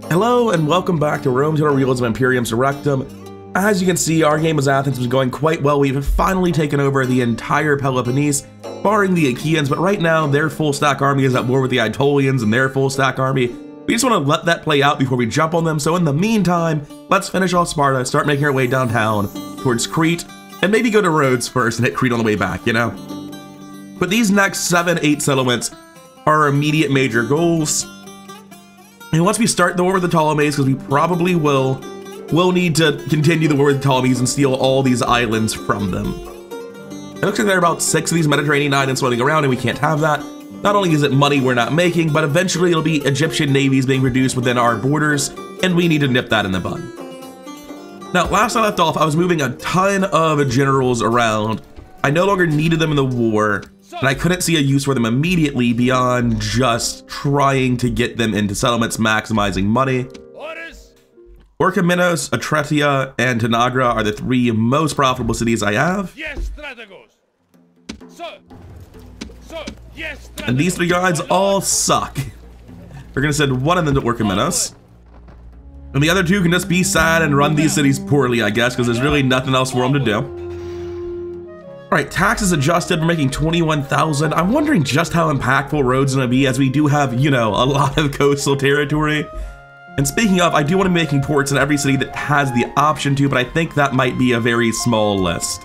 Hello and welcome back to Rome Total Realism Imperium Surrectum. As you can see, our game as Athens was going quite well. We've finally taken over the entire Peloponnese, barring the Achaeans, but right now their full stack army is at war with the Aetolians and their full stack army. We just want to let that play out before we jump on them, so in the meantime, let's finish off Sparta, start making our way downtown towards Crete, and maybe go to Rhodes first and hit Crete on the way back, you know? But these next 7-8 settlements are our immediate major goals. And once we start the war with the Ptolemies, because we probably will, we'll need to continue the war with the Ptolemies and steal all these islands from them. It looks like there are about 6 of these Mediterranean islands floating around, and we can't have that. Not only is it money we're not making, but eventually it'll be Egyptian navies being produced within our borders, and we need to nip that in the bud. Now, last I left off, I was moving a ton of generals around. I no longer needed them in the war, and I couldn't see a use for them immediately beyond just trying to get them into settlements, maximizing money. Orchomenos, Etretia, and Tanagra are the 3 most profitable cities I have. Yes, strategos. Yes, And these 3 guys all suck. We're gonna send one of them to Orchomenos. And the other 2 can just be sad and run these cities poorly, I guess, because there's really nothing else for them to do. Alright, taxes adjusted, we're making 21,000. I'm wondering just how impactful Rhodes is gonna be, as we do have, you know, a lot of coastal territory. And speaking of, I do want to be making ports in every city that has the option to, but I think that might be a very small list.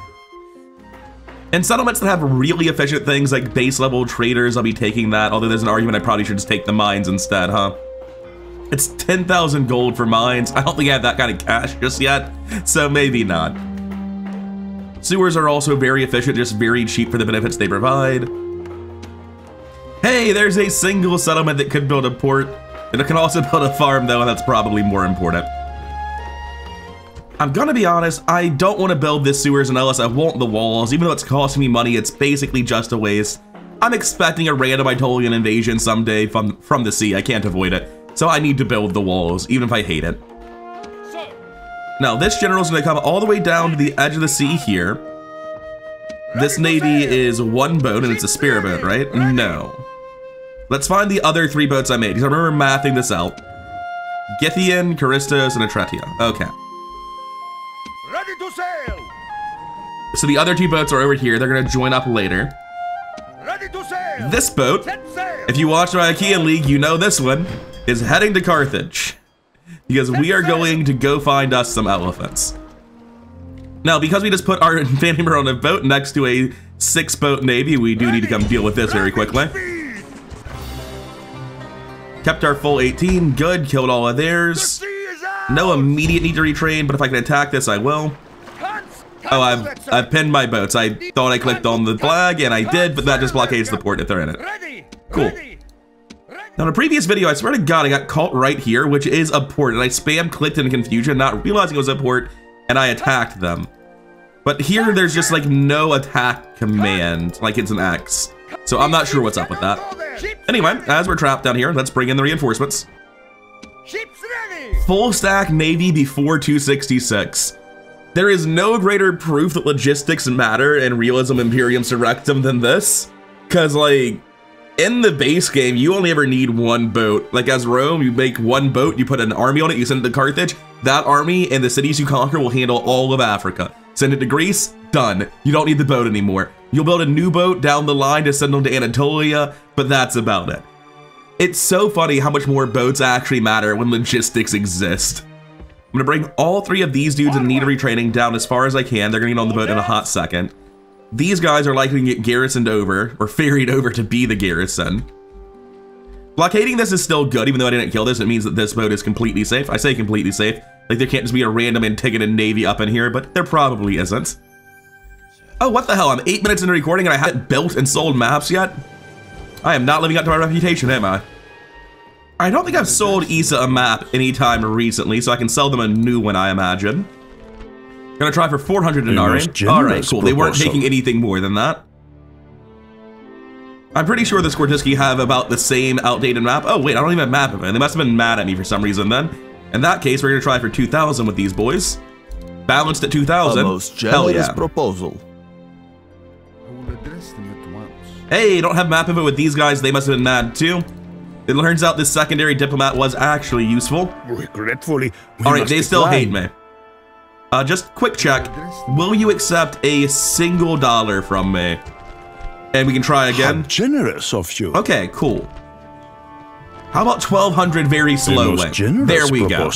And settlements that have really efficient things like base level traders, I'll be taking that, although there's an argument I probably should just take the mines instead, huh? It's 10,000 gold for mines. I don't think I have that kind of cash just yet, so maybe not. Sewers are also very efficient, just very cheap for the benefits they provide. Hey, there's a single settlement that could build a port, and it can also build a farm though, and that's probably more important. I'm gonna be honest, I don't want to build this sewers unless I want the walls. Even though it's costing me money, it's basically just a waste. I'm expecting a random Aetolian invasion someday from the sea. I can't avoid it. So I need to build the walls, even if I hate it. Now, this general's gonna come all the way down to the edge of the sea here. This navy is 1 boat, and it's a spear boat, right? No. Let's find the other 3 boats I made, because I remember mathing this out. Gythian, Charistos, and Etretia. Okay. Ready to sail. So the other 2 boats are over here. They're gonna join up later. Ready to sail. This boat, Set sail. if you watch my Achaean League, you know this one, is heading to Carthage. Because we are going to go find us some elephants. Now, because we just put our Vandimer on a boat next to a 6-boat navy, we do need to come deal with this very quickly. Kept our full 18, good, killed all of theirs. No immediate need to retrain, but if I can attack this, I will. Oh, I've pinned my boats. I thought I clicked on the flag, and I did, but that just blockades the port if they're in it. Cool. Now, in a previous video, I swear to God, I got caught right here, which is a port, and I spam clicked in confusion, not realizing it was a port, and I attacked them. But here, there's just like no attack command, like it's an X. So I'm not sure what's up with that. Anyway, as we're trapped down here, let's bring in the reinforcements. Full stack navy before 266. There is no greater proof that logistics matter in Realism Imperium Surrectum than this. Cause like, in the base game, you only ever need 1 boat. Like as Rome, you make 1 boat, you put an army on it, you send it to Carthage. That army and the cities you conquer will handle all of Africa. Send it to Greece, done. You don't need the boat anymore. You'll build a new boat down the line to send them to Anatolia, but that's about it. It's so funny how much more boats actually matter when logistics exist. I'm gonna bring all 3 of these dudes in need of retraining down as far as I can. They're gonna get on the boat in a hot second. These guys are likely to get garrisoned over, or ferried over to be the garrison. Blockading this is still good, even though I didn't kill this. It means that this boat is completely safe. I say completely safe. Like there can't just be a random Antigonid navy up in here, but there probably isn't. Oh, what the hell? I'm 8 minutes into recording and I haven't built and sold maps yet? I am not living up to my reputation, am I? I don't think I've sold Issa a map anytime recently, so I can sell them a new one, I imagine. Gonna try for 400 denarii. Alright, cool. They weren't taking anything more than that. I'm pretty sure the Skortiski have about the same outdated map. Oh wait, I don't even have map of it. They must have been mad at me for some reason then. In that case, we're gonna try for 2,000 with these boys. Balanced at 2,000. A most generous proposal. I will address them at once. Hey, don't have map of it with these guys. They must have been mad too. It turns out this secondary diplomat was actually useful. Regretfully, Alright, they still hate me. Just quick check. Will you accept a single dollar from me? And we can try again. How generous of you. Okay, cool. How about 1,200 very slowly? There we go.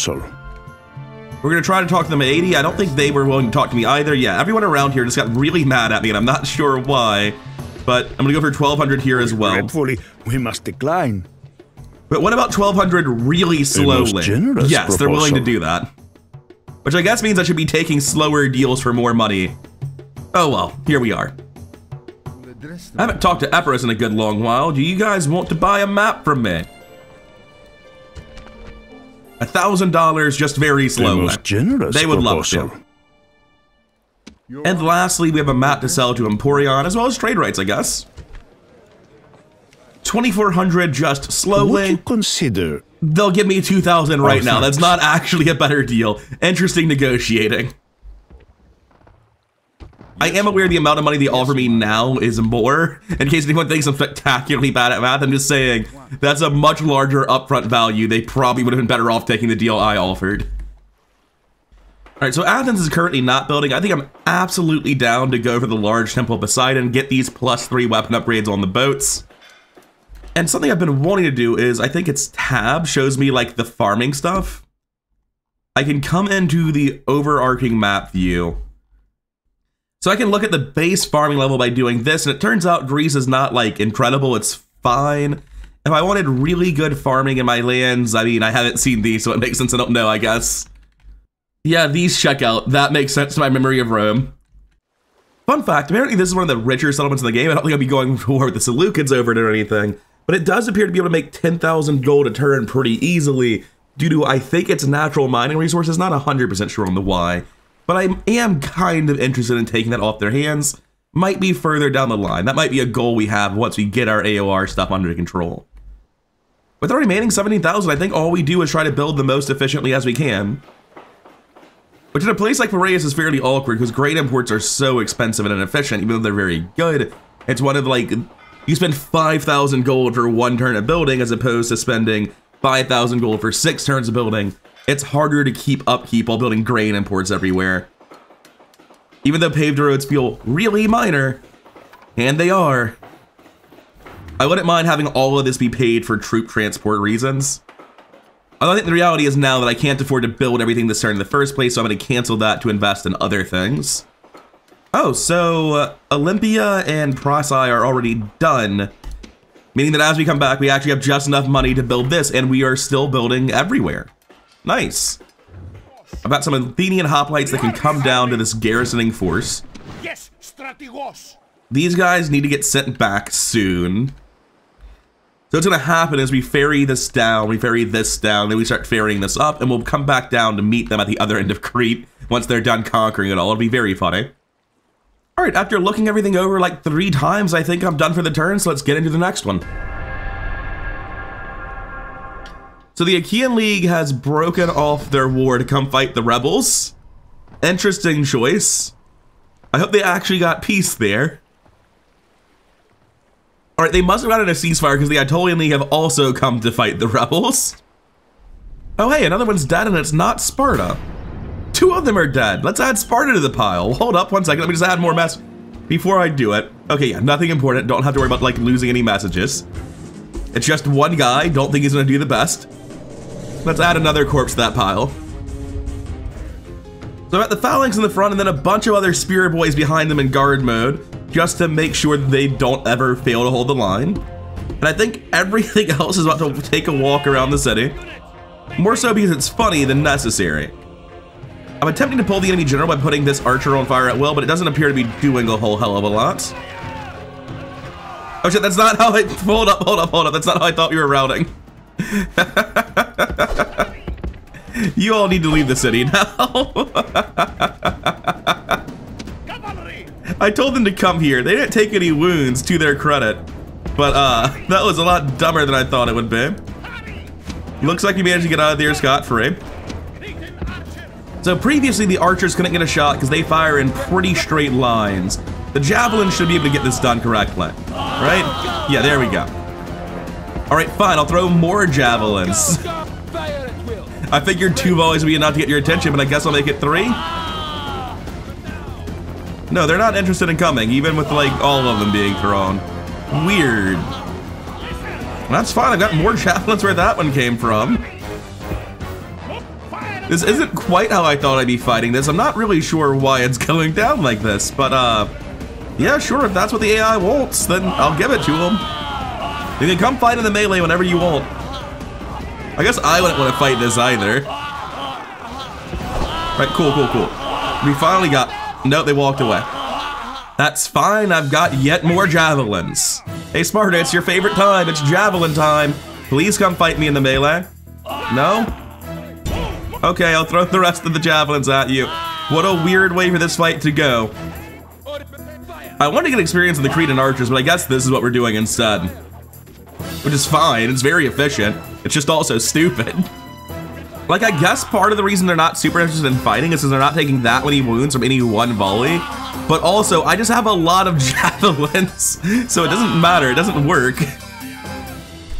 We're gonna try to talk to them at 80. I don't think they were willing to talk to me either. Yeah, everyone around here just got really mad at me, and I'm not sure why. But I'm gonna go for 1,200 here as well. Regretfully, we must decline. But what about 1,200 really slowly? Yes, they're willing to do that. Which I guess means I should be taking slower deals for more money. Oh well, here we are. I haven't talked to Epirus in a good long while. Do you guys want to buy a map from me? $1,000 just very slowly. They would love to. And lastly, we have a map to sell to Emporion, as well as trade rights, I guess. 2,400 just slowly. Would you consider? They'll give me 2,000 right now. That's not actually a better deal. Interesting negotiating. I am aware the amount of money they offer me now is more. In case anyone thinks I'm spectacularly bad at math, I'm just saying that's a much larger upfront value. They probably would have been better off taking the deal I offered. Alright, so Athens is currently not building. I think I'm absolutely down to go for the large Temple of Poseidon, get these +3 weapon upgrades on the boats. And something I've been wanting to do is, I think it's tab, shows me like the farming stuff. I can come into the overarching map view. So I can look at the base farming level by doing this, and it turns out Greece is not like incredible, it's fine. If I wanted really good farming in my lands, I mean, I haven't seen these, so it makes sense I don't know, I guess. Yeah, these check out. That makes sense to my memory of Rome. Fun fact, apparently this is one of the richer settlements in the game. I don't think I'll be going to war with the Seleucids over it or anything, but it does appear to be able to make 10,000 gold a turn pretty easily due to, I think, its natural mining resources. Not 100% sure on the why. But I am kind of interested in taking that off their hands. Might be further down the line. That might be a goal we have once we get our AOR stuff under control. With our remaining 17,000, I think all we do is try to build the most efficiently as we can. Which in a place like Piraeus is fairly awkward because grain imports are so expensive and inefficient, even though they're very good. It's one of like, you spend 5,000 gold for 1 turn of building as opposed to spending 5,000 gold for 6 turns of building. It's harder to keep upkeep while building grain imports everywhere. Even though paved roads feel really minor, and they are, I wouldn't mind having all of this be paid for troop transport reasons. I think the reality is now that I can't afford to build everything this turn in the first place, so I'm going to cancel that to invest in other things. Oh, so Olympia and Procyon are already done, meaning that as we come back, we actually have just enough money to build this, and we are still building everywhere. Nice. I've got some Athenian hoplites that can come down to this garrisoning force. Yes, strategos. These guys need to get sent back soon. So what's gonna happen is we ferry this down, then we start ferrying this up, and we'll come back down to meet them at the other end of Crete once they're done conquering it all. It'll be very funny. All right, after looking everything over like 3 times, I think I'm done for the turn, so let's get into the next one. So the Achaean League has broken off their war to come fight the rebels. Interesting choice. I hope they actually got peace there. All right, they must have gotten a ceasefire because the Aetolian League have also come to fight the rebels. Oh hey, another one's dead and it's not Sparta. 2 of them are dead. Let's add Sparta to the pile. Hold up 1 second, let me just add more mess before I do it. Okay, yeah, nothing important. Don't have to worry about like losing any messages. It's just 1 guy, don't think he's gonna do the best. Let's add another corpse to that pile. So I've got the phalanx in the front and then a bunch of other spear boys behind them in guard mode, just to make sure that they don't ever fail to hold the line. And I think everything else is about to take a walk around the city. More so because it's funny than necessary. I'm attempting to pull the enemy general by putting this archer on fire at will, but it doesn't appear to be doing a whole hell of a lot. Oh shit, that's not how I, hold up, that's not how I thought you were routing. You all need to leave the city now. I told them to come here. They didn't take any wounds, to their credit. But that was a lot dumber than I thought it would be. Looks like we managed to get out of there scot-free. So previously the archers couldn't get a shot because they fire in pretty straight lines. The javelin should be able to get this done correctly. Right? Yeah, there we go. All right, fine, I'll throw more javelins. I figured 2 volleys would be enough to get your attention, but I guess I'll make it 3. No, they're not interested in coming, even with like all of them being thrown. Weird. That's fine, I've got more javelins where that one came from. This isn't quite how I thought I'd be fighting this. I'm not really sure why it's going down like this, but yeah, sure, if that's what the AI wants, then I'll give it to them. You can come fight in the melee whenever you want. I guess I wouldn't want to fight this either. Right, cool. We finally got, nope, they walked away. That's fine, I've got yet more javelins. Hey Sparta, it's your favorite time, it's javelin time. Please come fight me in the melee. No? Okay, I'll throw the rest of the javelins at you. What a weird way for this fight to go. I want to get experience in the Cretan archers, but I guess this is what we're doing instead. Which is fine, it's very efficient. It's just also stupid. Like, I guess part of the reason they're not super interested in fighting is because they're not taking that many wounds from any one volley. But also, I just have a lot of javelins, so it doesn't matter, it doesn't work.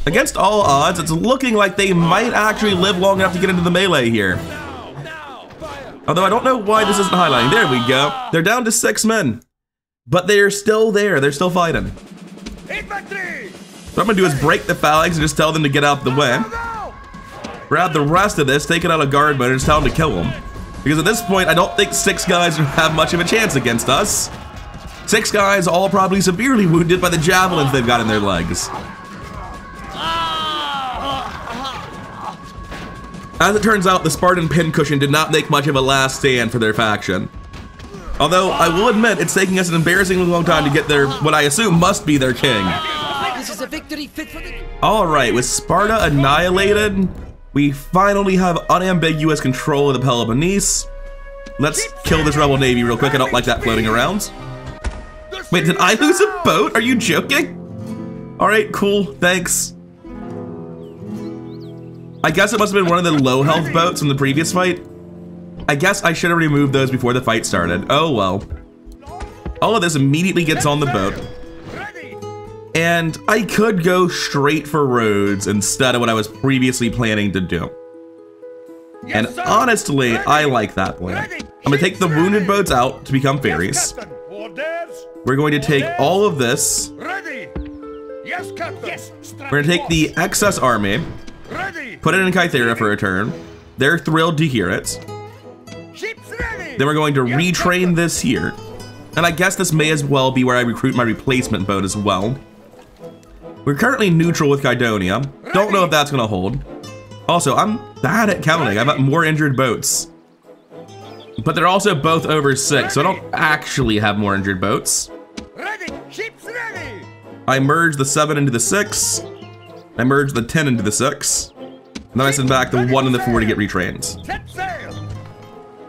Against all odds, it's looking like they might actually live long enough to get into the melee here. Although I don't know why this isn't highlighting. There we go. They're down to 6 men. But they're still there, they're still fighting. What I'm gonna do is break the phalanx and just tell them to get out the way. Grab the rest of this, take it out of guard mode, and just tell them to kill them. Because at this point, I don't think 6 guys have much of a chance against us. 6 guys, all probably severely wounded by the javelins they've got in their legs. As it turns out, the Spartan pincushion did not make much of a last stand for their faction. Although, I will admit, it's taking us an embarrassingly long time to get their, what I assume must be their king. This is a victory fit for the... Alright, with Sparta annihilated, we finally have unambiguous control of the Peloponnese. Let's kill this rebel navy real quick, I don't like that floating around. Wait, did I lose a boat? Are you joking? Alright, cool, thanks. I guess it must have been one of the low health boats from the previous fight. I guess I should have removed those before the fight started. Oh well. All of this immediately gets on the boat. And I could go straight for Rhodes instead of what I was previously planning to do. And honestly, I like that plan. I'm gonna take the wounded boats out to become ferries. We're going to take all of this. We're gonna take the excess army, put it in Kythera for a turn. They're thrilled to hear it. Then we're going to retrain this here. And I guess this may as well be where I recruit my replacement boat as well. We're currently neutral with Kydonia. Don't know if that's gonna hold. Also, I'm bad at counting. I've got more injured boats. But they're also both over 6, so I don't actually have more injured boats. I merge the 7 into the 6. I merge the 10 into the 6. And then I send back the 1 and the 4 to get retrained.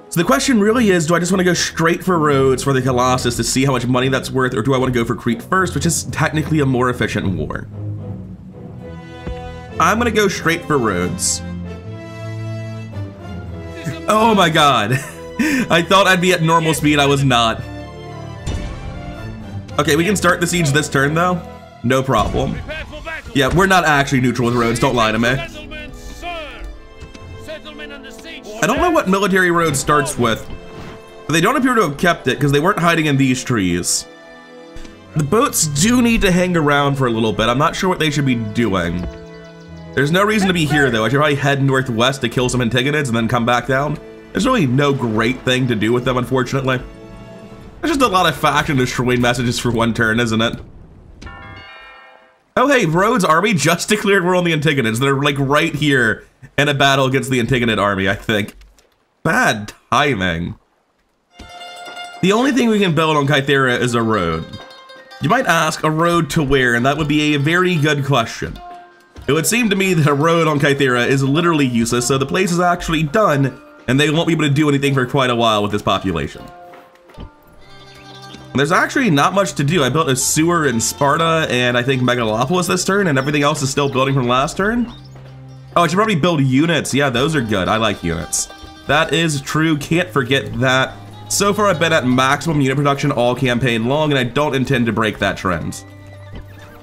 So the question really is, do I just want to go straight for Rhodes for the Colossus to see how much money that's worth, or do I want to go for Crete first, which is technically a more efficient war? I'm gonna go straight for Rhodes. Oh my god. I thought I'd be at normal speed, I was not. Okay, we can start the siege this turn though. No problem. Yeah, we're not actually neutral with Rhodes, don't lie to me. I don't know what military Rhodes starts with, but they don't appear to have kept it because they weren't hiding in these trees. The boats do need to hang around for a little bit. I'm not sure what they should be doing. There's no reason to be here though. I should probably head northwest to kill some Antigonids and then come back down. There's really no great thing to do with them, unfortunately. There's just a lot of faction destroying messages for one turn, isn't it? Oh hey, Rhodes army just declared war on the Antigonids. They're like right here in a battle against the Antigonid army, I think. Bad timing. The only thing we can build on Kythera is a road. You might ask, a road to where? And that would be a very good question. It would seem to me that a road on Kythera is literally useless, so the place is actually done, and they won't be able to do anything for quite a while with this population. There's actually not much to do. I built a sewer in Sparta and I think Megalopolis this turn, and everything else is still building from last turn. Oh, I should probably build units. Yeah, those are good. I like units. That is true. Can't forget that. So far, I've been at maximum unit production all campaign long, and I don't intend to break that trend.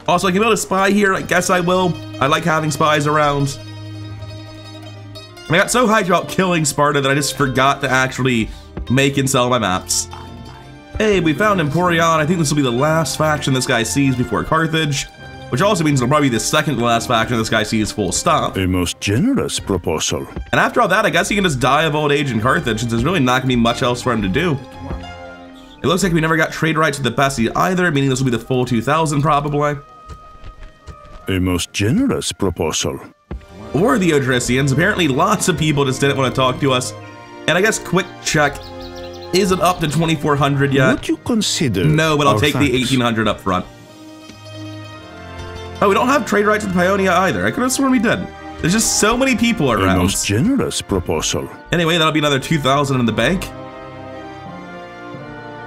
Also, I can build a spy here. I guess I will. I like having spies around. I got so hyped about killing Sparta that I just forgot to actually make and sell my maps. Hey, we found Emporion. I think this will be the last faction this guy sees before Carthage, which also means it'll probably be the second to last faction this guy sees full stop. A most generous proposal. And after all that, I guess he can just die of old age in Carthage, since there's really not gonna be much else for him to do. It looks like we never got trade rights with the Bessie either, meaning this will be the full 2000 probably. A most generous proposal. Or the Odrysians. Apparently lots of people just didn't want to talk to us. And I guess quick check, is it up to 2400 yet? Would you consider? No, but I'll take thanks. the 1800 up front. Oh, we don't have trade rights with Paeonia either. I could have sworn we did. There's just so many people A around. most generous proposal. Anyway, that'll be another 2000 in the bank.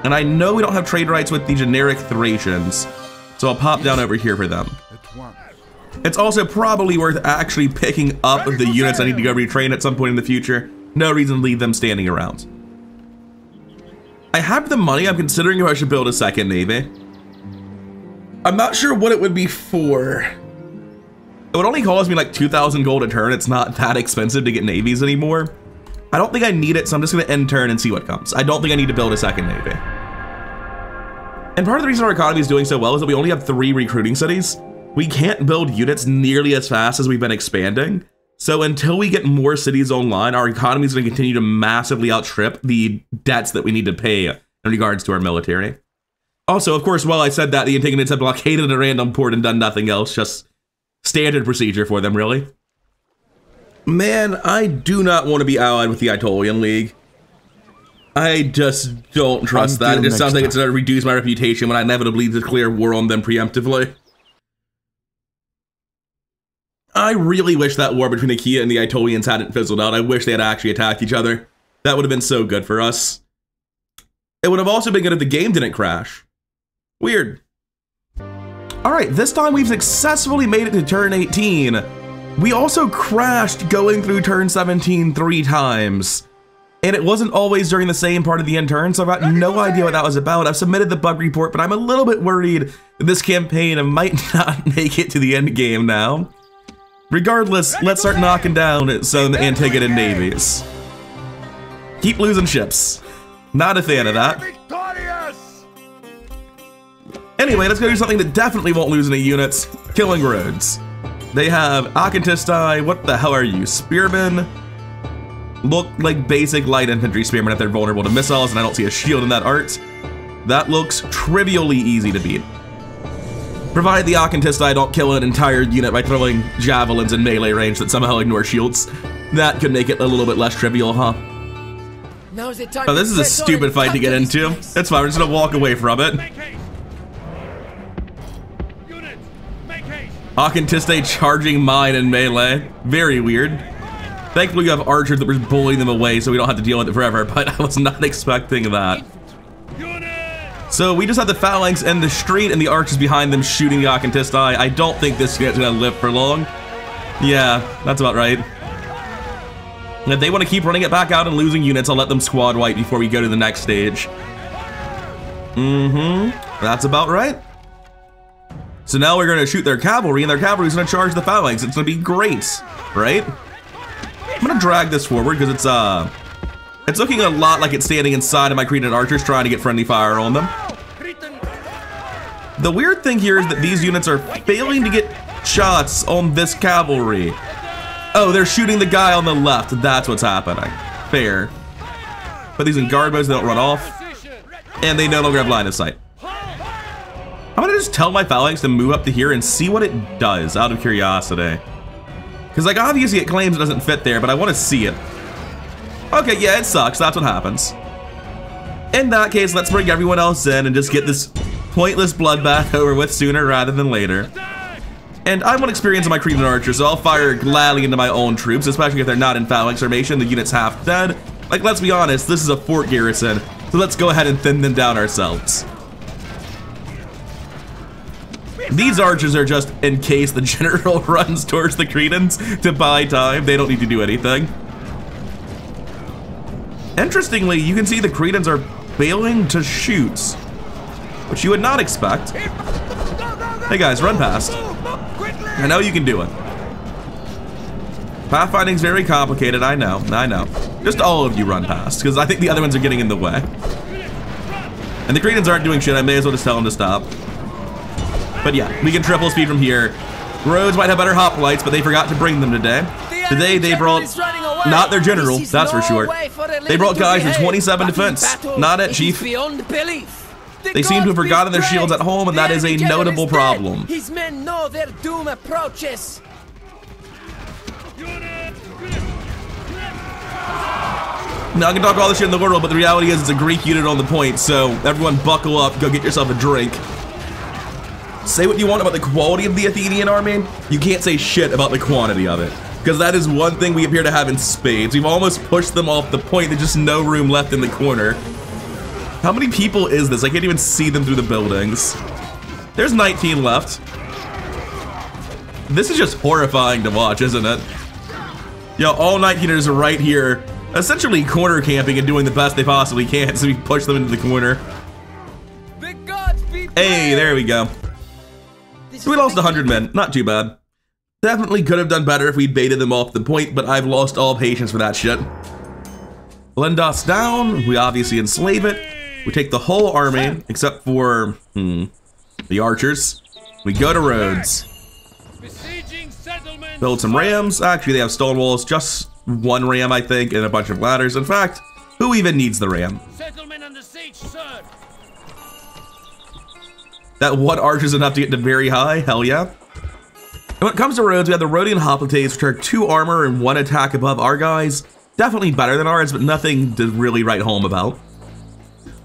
And I know we don't have trade rights with the generic Thracians, so I'll pop down over here for them. It's also probably worth actually picking up the units I need to go retrain at some point in the future. No reason to leave them standing around. I have the money. I'm considering if I should build a second navy. I'm not sure what it would be for. It would only cost me like 2,000 gold a turn. It's not that expensive to get navies anymore. I don't think I need it, so I'm just gonna end turn and see what comes. I don't think I need to build a second navy. And part of the reason our economy is doing so well is that we only have 3 recruiting cities. We can't build units nearly as fast as we've been expanding. So until we get more cities online, our economy is going to continue to massively outstrip the debts that we need to pay in regards to our military. Also, of course, while I said that, the Antigonids have blockaded a random port and done nothing else. Just standard procedure for them, really. Man, I do not want to be allied with the Aetolian League. I just don't trust that. It just sounds like it's going to reduce my reputation when I inevitably declare war on them preemptively. I really wish that war between Achaea and the Aetolians hadn't fizzled out. I wish they had actually attacked each other. That would have been so good for us. It would have also been good if the game didn't crash. Weird. Alright, this time we've successfully made it to turn 18. We also crashed going through turn 17 3 times. And it wasn't always during the same part of the end turn, so I've got no idea what that was about. I've submitted the bug report, but I'm a little bit worried that this campaign might not make it to the end game now. Regardless, let's start knocking down some Antigonid navies. Keep losing ships. Not a fan of that. Anyway, let's go do something that definitely won't lose any units. Killing Rhodes. They have Akantistai. What the hell are you? Spearmen. Look like basic light infantry spearmen if they're vulnerable to missiles, and I don't see a shield in that art. That looks trivially easy to beat. Provided the Akantistai don't kill an entire unit by throwing javelins in melee range that somehow ignore shields. That could make it a little bit less trivial, huh? Now's the time. Oh, this is a stupid fight to get into. It's fine, we're just gonna walk away from it. Akantistai charging mine in melee. Very weird. Thankfully you have archers that were bullying them away so we don't have to deal with it forever, but I was not expecting that. So we just have the phalanx in the street and the archers behind them shooting the Akantistai. I don't think this unit's gonna live for long. Yeah, that's about right. And if they want to keep running it back out and losing units, I'll let them squad wipe before we go to the next stage. That's about right. So now we're gonna shoot their cavalry, and their cavalry's gonna charge the phalanx. It's gonna be great, right? I'm gonna drag this forward because it's looking a lot like it's standing inside of my Cretan archers trying to get friendly fire on them. The weird thing here is that these units are failing to get shots on this cavalry. Oh, they're shooting the guy on the left. That's what's happening. Fair. Put these in guard modes, they don't run off. And they no longer have line of sight. I'm gonna just tell my phalanx to move up to here and see what it does, out of curiosity. Because, like, obviously it claims it doesn't fit there, but I want to see it. Okay, yeah, it sucks. That's what happens. In that case, let's bring everyone else in and just get this pointless bloodbath over with sooner rather than later. And I want experience on my Cretan archers, so I'll fire gladly into my own troops, especially if they're not in phalanx formation, the unit's half dead. Like, let's be honest, this is a fort garrison, so let's go ahead and thin them down ourselves. These archers are just in case the general runs towards the Cretans to buy time. They don't need to do anything. Interestingly, you can see the Cretans are failing to shoot, which you would not expect. Hey guys, run past. I know you can do it. Pathfinding's very complicated, I know. Just all of you run past, because I think the other ones are getting in the way. And the Cretans aren't doing shit, I may as well just tell them to stop. But yeah, we can triple speed from here. Rhodes might have better hoplites, but they forgot to bring them today. Today they brought, not their general, that's for sure. They brought guys with 27 defense. Not it, Chief. They seem to have forgotten their shields at home, and that is a notable problem. His men know their doom approaches. Now I can talk all the shit in the world, but the reality is it's a Greek unit on the point, so everyone buckle up, go get yourself a drink. Say what you want about the quality of the Athenian army, you can't say shit about the quantity of it. Because that is one thing we appear to have in spades. We've almost pushed them off the point, there's just no room left in the corner. How many people is this? I can't even see them through the buildings. There's 19 left. This is just horrifying to watch, isn't it? Yo, all 19ers are right here, essentially corner camping and doing the best they possibly can, so we push them into the corner. Hey, there we go. So we lost 100 men, not too bad. Definitely could have done better if we'd baited them off the point, but I've lost all patience for that shit. Lendos down, we obviously enslave it. We take the whole army, except for, the archers. We go to Rhodes. Build some rams. Actually, they have stone walls, just one ram, I think, and a bunch of ladders. In fact, who even needs the ram? That one archer's enough to get to very high? Hell yeah. And when it comes to Rhodes, we have the Rhodian hoplites, which are 2 armor and 1 attack above our guys. Definitely better than ours, but nothing to really write home about.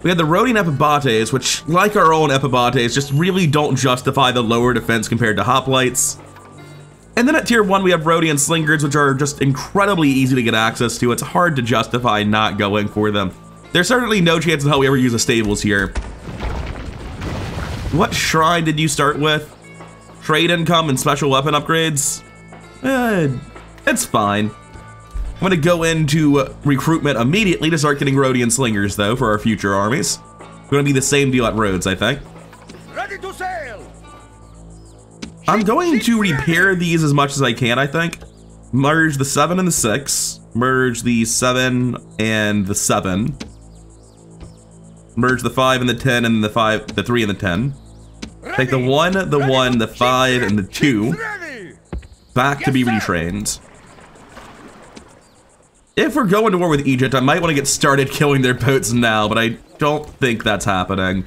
We have the Rhodian epibates, which, like our own epibates, just really don't justify the lower defense compared to hoplites. And then at tier 1, we have Rhodian slingards, which are just incredibly easy to get access to. It's hard to justify not going for them. There's certainly no chance in hell we ever use a stables here. What shrine did you start with? Trade income and special weapon upgrades? It's fine. I'm gonna go into recruitment immediately to start getting Rhodian slingers, though, for our future armies. Gonna be the same deal at Rhodes, I think. Ready to sail. I'm going to repair these as much as I can, I think. Merge the 7 and the 6. Merge the 7 and the 7. Merge the 5 and the 10 and the 3 and the 10. Take the 1, the 1, the 5, and the 2 back to be retrained. If we're going to war with Egypt, I might want to get started killing their boats now, but I don't think that's happening.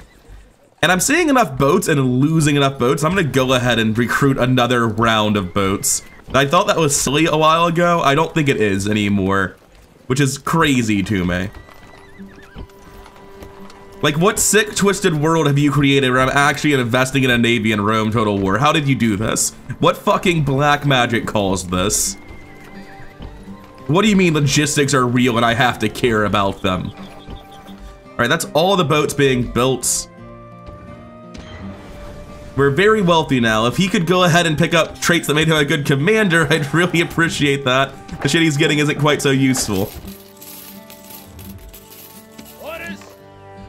And I'm seeing enough boats and losing enough boats, I'm gonna go ahead and recruit another round of boats. I thought that was silly a while ago, I don't think it is anymore, which is crazy to me. Like, what sick, twisted world have you created where I'm actually investing in a navy in Rome Total War? How did you do this? What fucking black magic caused this? What do you mean logistics are real and I have to care about them? Alright, that's all the boats being built. We're very wealthy now. If he could go ahead and pick up traits that made him a good commander, I'd really appreciate that. The shit he's getting isn't quite so useful.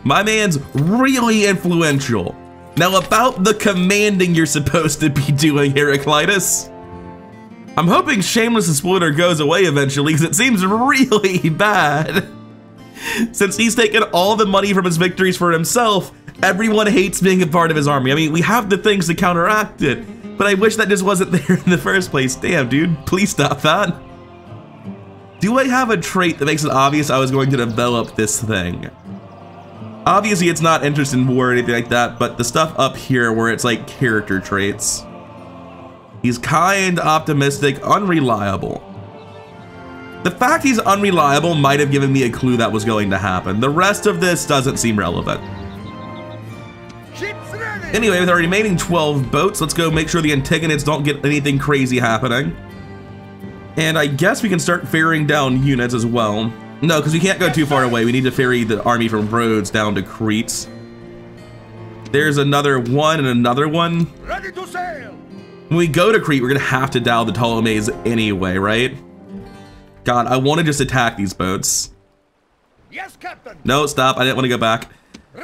My man's really influential. Now about the commanding you're supposed to be doing, Heraclitus. I'm hoping Shameless Exploiter goes away eventually, because it seems really bad. Since he's taken all the money from his victories for himself, everyone hates being a part of his army. I mean, we have the things to counteract it, but I wish that just wasn't there in the first place. Damn, dude, please stop that. Do I have a trait that makes it obvious I was going to develop this thing? Obviously, it's not interest in war or anything like that, but the stuff up here where it's like character traits. He's kind, optimistic, unreliable. The fact he's unreliable might have given me a clue that was going to happen. The rest of this doesn't seem relevant. Anyway, with our remaining 12 boats, let's go make sure the Antigonids don't get anything crazy happening. And I guess we can start ferrying down units as well. No, because we can't go too far away. We need to ferry the army from Rhodes down to Crete. There's another one and another one. Ready to sail. When we go to Crete, we're gonna have to down the Ptolemies anyway, right? God, I want to just attack these boats. Yes, Captain. No, stop. I didn't want to go back.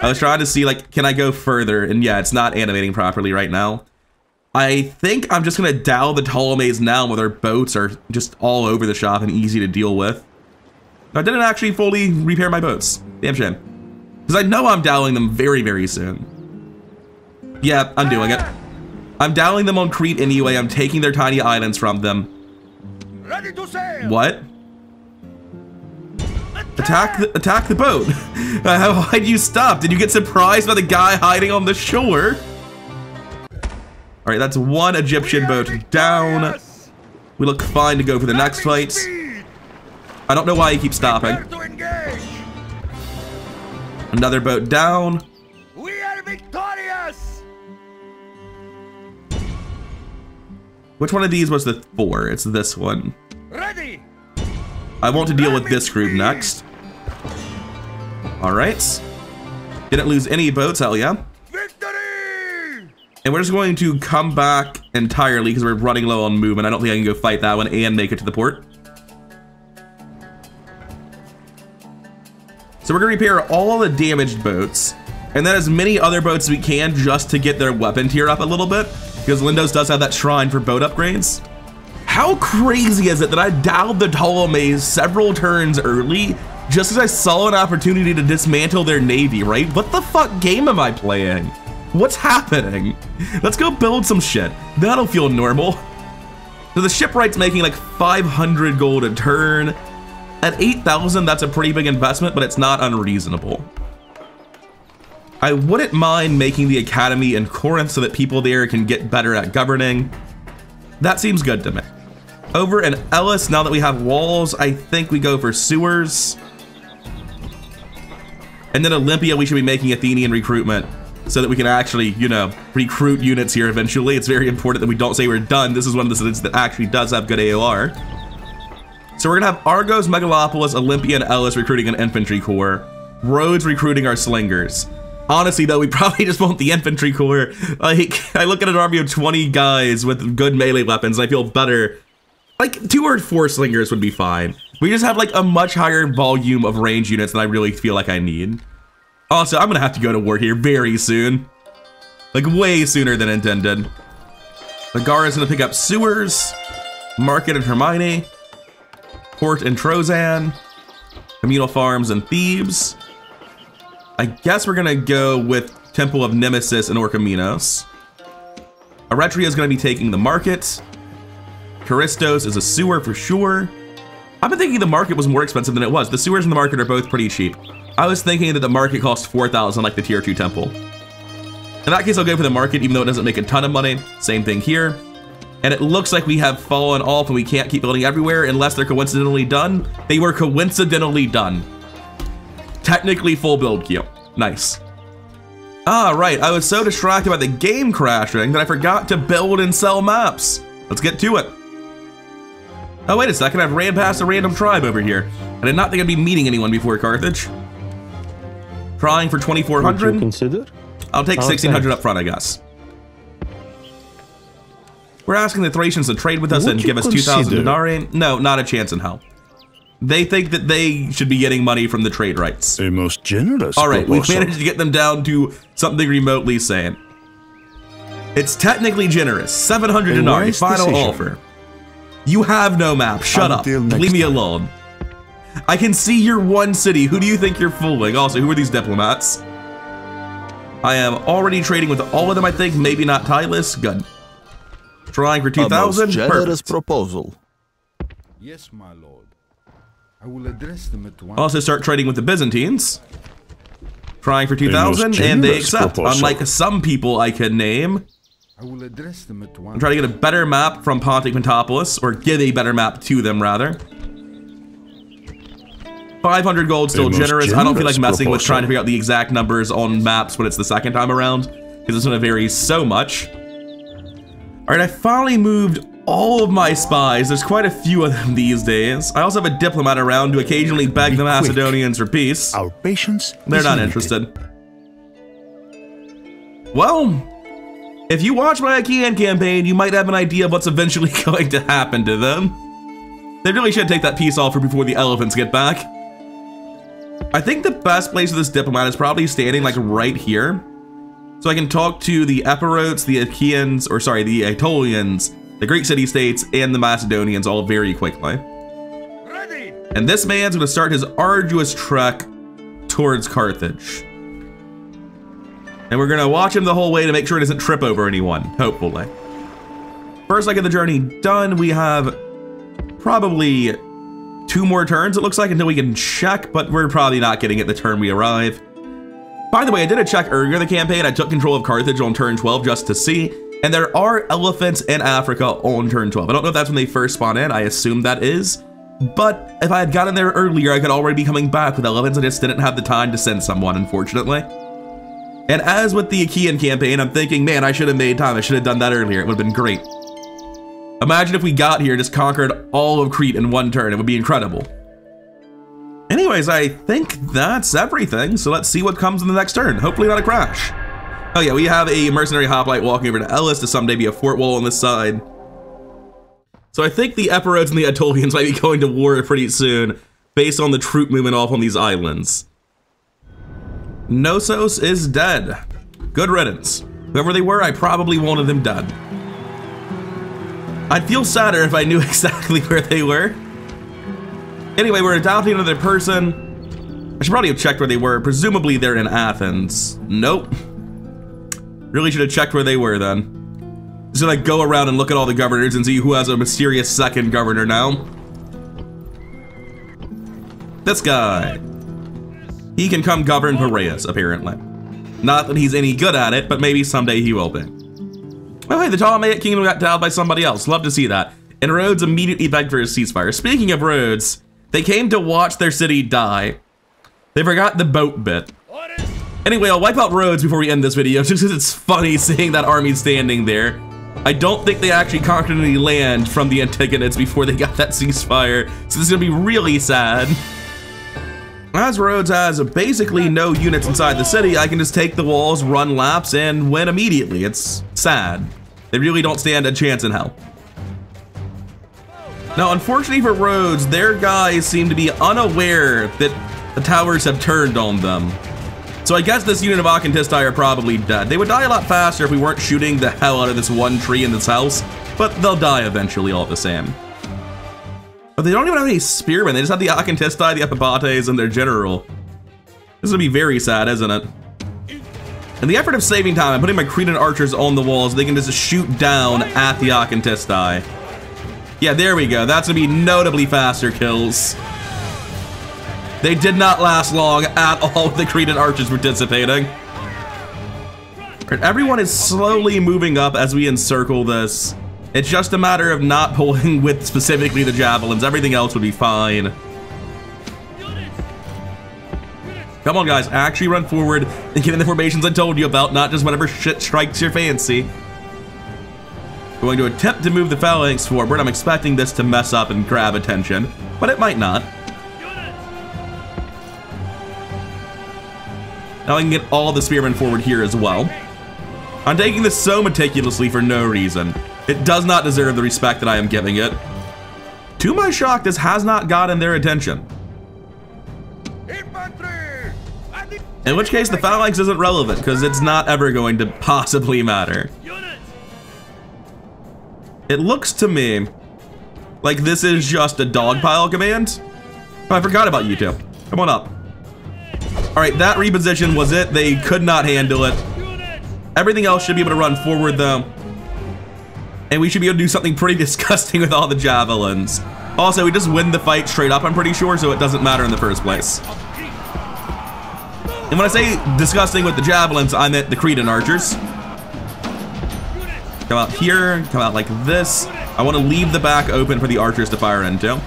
I was trying to see, like, can I go further? And yeah, it's not animating properly right now. I think I'm just gonna dow the Ptolemies now where their boats are just all over the shop and easy to deal with. I didn't actually fully repair my boats. Damn shame. Because I know I'm dowling them very, very soon. Yeah, I'm doing it. I'm dowling them on Crete anyway. I'm taking their tiny islands from them. Ready to sail. What? Attack the boat. Why'd you stop? Did you get surprised by the guy hiding on the shore? All right, that's one Egyptian boat down. We look fine to go for the next fight. I don't know why he keeps stopping. Another boat down. We are victorious. Which one of these was the 4? It's this one. Ready. I want to deal with this group next. All right. Didn't lose any boats, hell yeah. Victory! And we're just going to come back entirely because we're running low on movement. I don't think I can go fight that one and make it to the port. So we're gonna repair all the damaged boats and then as many other boats as we can just to get their weapon tier up a little bit because Lindos does have that shrine for boat upgrades. How crazy is it that I dowed the Ptolemies several turns early just as I saw an opportunity to dismantle their navy, right? What the fuck game am I playing? What's happening? Let's go build some shit. That'll feel normal. So the shipwright's making like 500 gold a turn. At 8,000, that's a pretty big investment, but it's not unreasonable. I wouldn't mind making the academy in Corinth so that people there can get better at governing. That seems good to me. Over in Ellis, now that we have walls, I think we go for sewers. And then Olympia, we should be making Athenian recruitment so that we can actually, you know, recruit units here eventually. It's very important that we don't say we're done. This is one of the cities that actually does have good AOR. So we're gonna have Argos, Megalopolis, Olympia, and Ellis recruiting an infantry corps. Rhodes recruiting our slingers. Honestly though, we probably just want the infantry corps. Like, I look at an army of 20 guys with good melee weapons and I feel better. Like 2 or 4 slingers would be fine. We just have like a much higher volume of range units than I really feel like I need. Also, I'm gonna have to go to war here very soon. Like way sooner than intended. Megara's gonna pick up sewers, Market and Hermione, Port and Trozan, communal farms and Thebes. I guess we're gonna go with Temple of Nemesis and Orchomenos. Eretria is gonna be taking the market. Charistos is a sewer for sure. I've been thinking the market was more expensive than it was. The sewers and the market are both pretty cheap. I was thinking that the market costs 4,000 like the tier 2 temple. In that case, I'll go for the market even though it doesn't make a ton of money. Same thing here. And it looks like we have fallen off and we can't keep building everywhere unless they're coincidentally done. They were coincidentally done. Technically full build queue. Nice. Ah, right, I was so distracted by the game crashing that I forgot to build and sell maps. Let's get to it. Oh, wait a second, I've ran past a random tribe over here. I did not think I'd be meeting anyone before Carthage. Trying for 2,400. Would you consider? I'll take 1,600 up front, I guess. We're asking the Thracians to trade with us and give us 2,000 denarii. No, not a chance in hell. They think that they should be getting money from the trade rights. A most generous All right, proposal. we've managed to get them down to something remotely sane. It's technically generous. 700 denarii, final decision. offer. You have no map. Shut up. Until next Leave me time. alone. I can see your one city. Who do you think you're fooling? Also, who are these diplomats? I am already trading with all of them, I think. Maybe not Tylus. Good. Trying for 2,000. Perfect. Proposal. Yes, my lord. I will address them at once. Also start trading with the Byzantines. Trying for 2,000, and they generous accept. proposal. Unlike some people I could name. I will address them at once. I'm trying to get a better map from Pontic Pentapolis, or give a better map to them, rather. 500 gold, still most generous. I don't feel like generous messing with proposal. trying to figure out the exact numbers on maps when it's the second time around, because it's going to vary so much. All right, I finally moved all of my spies. There's quite a few of them these days. I also have a diplomat around to occasionally beg the Macedonians for peace. Our patience They're is not limited. interested. Well, if you watch my Achaean campaign, you might have an idea of what's eventually going to happen to them. They really should take that peace offer before the elephants get back. I think the best place for this diplomat is probably standing like right here. So I can talk to the Epirotes, the Achaeans, or sorry, the Aetolians, the Greek city-states, and the Macedonians all very quickly. Ready! And this man's gonna start his arduous trek towards Carthage. And we're gonna watch him the whole way to make sure he doesn't trip over anyone, hopefully. First leg of the journey done, we have probably 2 more turns, it looks like, until we can check, but we're probably not getting it the turn we arrive. By the way, I did a check earlier in the campaign. I took control of Carthage on turn 12 just to see, and there are elephants in Africa on turn 12. I don't know if that's when they first spawn in. I assume that is, but if I had gotten there earlier, I could already be coming back with elephants. I just didn't have the time to send someone, unfortunately. And as with the Achaean campaign, I'm thinking, man, I should have made time. I should have done that earlier. It would have been great. Imagine if we got here, just conquered all of Crete in 1 turn. It would be incredible. Anyways, I think that's everything, so let's see what comes in the next turn. Hopefully not a crash. Oh yeah, we have a mercenary hoplite walking over to Ellis to someday be a fort wall on this side. So I think the Epirotes and the Aetolians might be going to war pretty soon, based on the troop movement off on these islands. Knossos is dead. Good riddance. Whoever they were, I probably wanted them dead. I'd feel sadder if I knew exactly where they were. Anyway, we're adopting another person. I should probably have checked where they were. Presumably they're in Athens. Nope. Really should have checked where they were then. Just gonna go around and look at all the governors and see who has a mysterious second governor now. This guy. He can come govern Piraeus, apparently. Not that he's any good at it, but maybe someday he will be. Oh hey, the Ptolemaic kingdom got dialed by somebody else. Love to see that. And Rhodes immediately begged for a ceasefire. Speaking of Rhodes, they came to watch their city die. They forgot the boat bit. Anyway, I'll wipe out Rhodes before we end this video, just because it's funny seeing that army standing there. I don't think they actually conquered any land from the Antigonids before they got that ceasefire, so this is gonna be really sad. As Rhodes has basically no units inside the city, I can just take the walls, run laps, and win immediately. It's sad. They really don't stand a chance in hell. Now, unfortunately for Rhodes, their guys seem to be unaware that the towers have turned on them. So I guess this unit of Acontisti are probably dead. They would die a lot faster if we weren't shooting the hell out of this one tree in this house, but they'll die eventually all the same. But they don't even have any spearmen. They just have the Acontisti, the Epibates, and their general. This is gonna be very sad, isn't it? In the effort of saving time, I'm putting my Cretan archers on the walls so they can just shoot down at the Acontisti. Yeah, there we go. That's gonna be notably faster kills. They did not last long at all with the Cretan archers participating. Right, everyone is slowly moving up as we encircle this. It's just a matter of not pulling with specifically the javelins. Everything else would be fine. Come on, guys. Actually run forward and get in the formations I told you about, not just whatever shit strikes your fancy. Going to attempt to move the phalanx forward. I'm expecting this to mess up and grab attention, but it might not. Now I can get all the spearmen forward here as well. I'm taking this so meticulously for no reason. It does not deserve the respect that I am giving it. To my shock, this has not gotten their attention. In which case, the phalanx isn't relevant, because it's not ever going to possibly matter. It looks to me like this is just a dogpile command. Oh, I forgot about you two. Come on up. All right, that reposition was it. They could not handle it. Everything else should be able to run forward though. And we should be able to do something pretty disgusting with all the javelins. Also, we just win the fight straight up, I'm pretty sure, so it doesn't matter in the first place. And when I say disgusting with the javelins, I meant the Cretan archers. Come out here, come out like this. I want to leave the back open for the archers to fire into.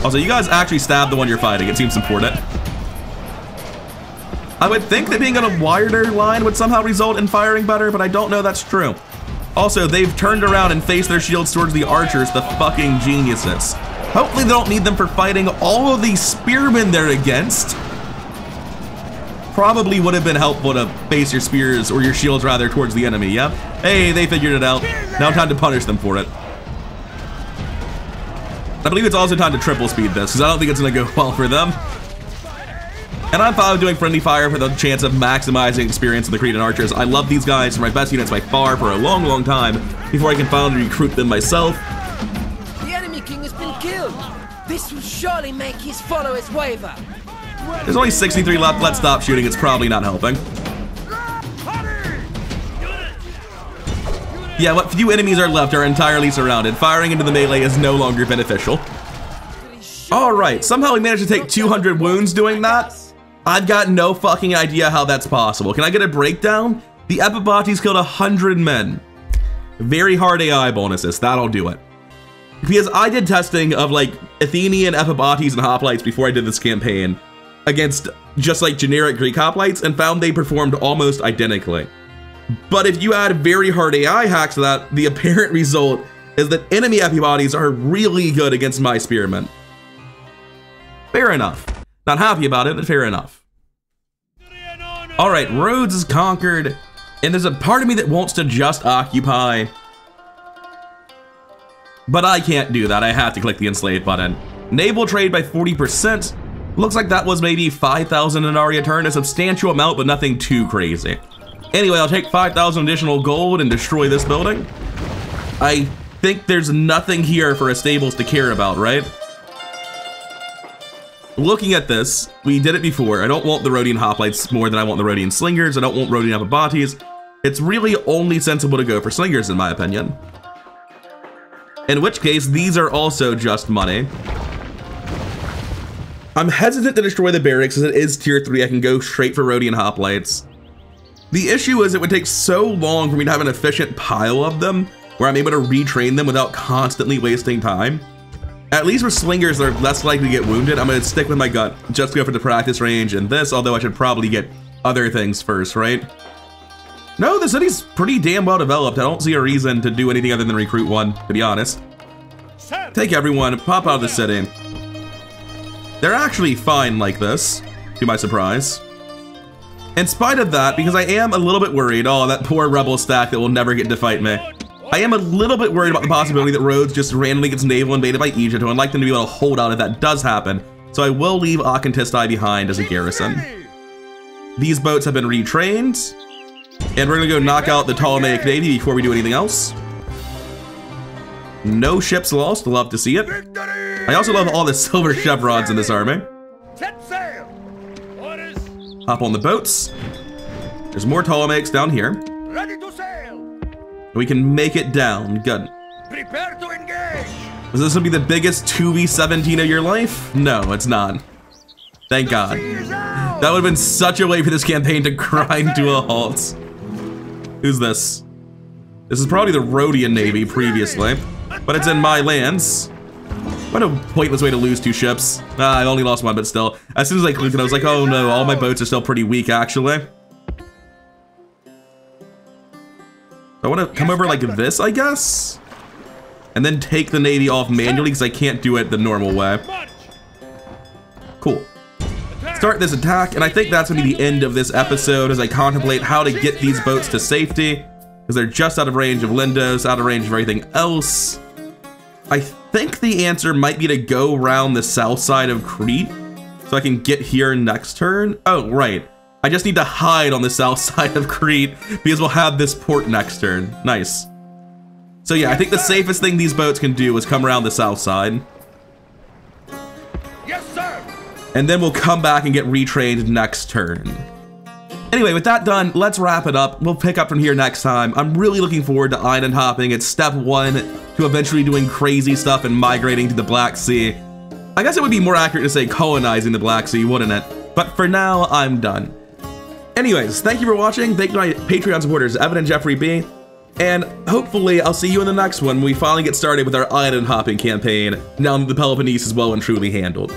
Also, you guys actually stabbed the one you're fighting. It seems important. I would think that being on a wider line would somehow result in firing better, but I don't know that's true. Also, they've turned around and faced their shields towards the archers, the fucking geniuses. Hopefully they don't need them for fighting all of these spearmen they're against. Probably would have been helpful to face your spears, or your shields rather, towards the enemy, yeah? Hey, they figured it out. Now time to punish them for it. I believe it's also time to triple speed this, because I don't think it's gonna go well for them. And I'm fine with doing friendly fire for the chance of maximizing experience of the Cretan archers. I love these guys, they're my best units by far for a long, long time before I can finally recruit them myself. The enemy king has been killed. This will surely make his followers waver. There's only 63 left. Let's stop shooting. It's probably not helping. Yeah, what few enemies are left are entirely surrounded. Firing into the melee is no longer beneficial. Alright, somehow we managed to take 200 wounds doing that. I've got no fucking idea how that's possible. Can I get a breakdown? The Epibates killed 100 men. Very hard AI bonuses. That'll do it. Because I did testing of like Athenian Epibates and hoplites before I did this campaign against just like generic Greek hoplites and found they performed almost identically. But if you add very hard AI hacks to that, the apparent result is that enemy Epibates are really good against my spearmen. Fair enough. Not happy about it, but fair enough. Alright, Rhodes is conquered, and there's a part of me that wants to just occupy. But I can't do that, I have to click the enslaved button. Naval trade by 40%. Looks like that was maybe 5,000 denarii a turn, a substantial amount, but nothing too crazy. Anyway, I'll take 5,000 additional gold and destroy this building. I think there's nothing here for Estables to care about, right? Looking at this, we did it before. I don't want the Rhodian hoplites more than I want the Rhodian slingers. I don't want Rhodian Epibates. It's really only sensible to go for slingers, in my opinion. In which case, these are also just money. I'm hesitant to destroy the barracks as it is tier 3. I can go straight for Rhodian hoplites. The issue is it would take so long for me to have an efficient pile of them where I'm able to retrain them without constantly wasting time. At least for slingers that are less likely to get wounded, I'm gonna stick with my gut, just go for the practice range and this, although I should probably get other things first, right? No, the city's pretty damn well developed. I don't see a reason to do anything other than recruit one, to be honest. Take everyone, pop out of the city. They're actually fine like this, to my surprise. In spite of that, because I am a little bit worried, oh, that poor rebel stack that will never get to fight me. I am a little bit worried about the possibility that Rhodes just randomly gets naval invaded by Egypt, and I'd like them to be able to hold out if that does happen. So I will leave Akhentisti behind as a garrison. These boats have been retrained, and we're gonna go knock out the Ptolemaic Navy before we do anything else. No ships lost, love to see it. I also love all the silver chevrons in this army. Set sail. Orders. Hop on the boats. There's more Ptolemaics down here. Ready to sail. We can make it down. Good. Prepare to engage. Is this gonna be the biggest 2v17 of your life? No, it's not. Thank God. That would have been such a way for this campaign to grind to a halt. Who's this? This is probably the Rhodian Navy previously, but it's in my lands. What a pointless way to lose 2 ships. I only lost 1, but still. As soon as I clicked it, I was like, oh no, all my boats are still pretty weak, actually. I want to come over like this, I guess? And then take the Navy off manually because I can't do it the normal way. Cool. Start this attack, and I think that's going to be the end of this episode as I contemplate how to get these boats to safety, because they're just out of range of Lindos, out of range of everything else. I think the answer might be to go around the south side of Crete, so I can get here next turn. Oh, right. I just need to hide on the south side of Crete because we'll have this port next turn. Nice. So yeah, I think the safest thing these boats can do is come around the south side. Yes, sir. And then we'll come back and get retrained next turn. Anyway, with that done, let's wrap it up. We'll pick up from here next time. I'm really looking forward to island hopping. It's step 1 to eventually doing crazy stuff and migrating to the Black Sea. I guess it would be more accurate to say colonizing the Black Sea, wouldn't it? But for now, I'm done. Anyways, thank you for watching. Thank you to my Patreon supporters, Evan and Jeffrey B. And hopefully I'll see you in the next one when we finally get started with our island hopping campaign now that the Peloponnese is well and truly handled.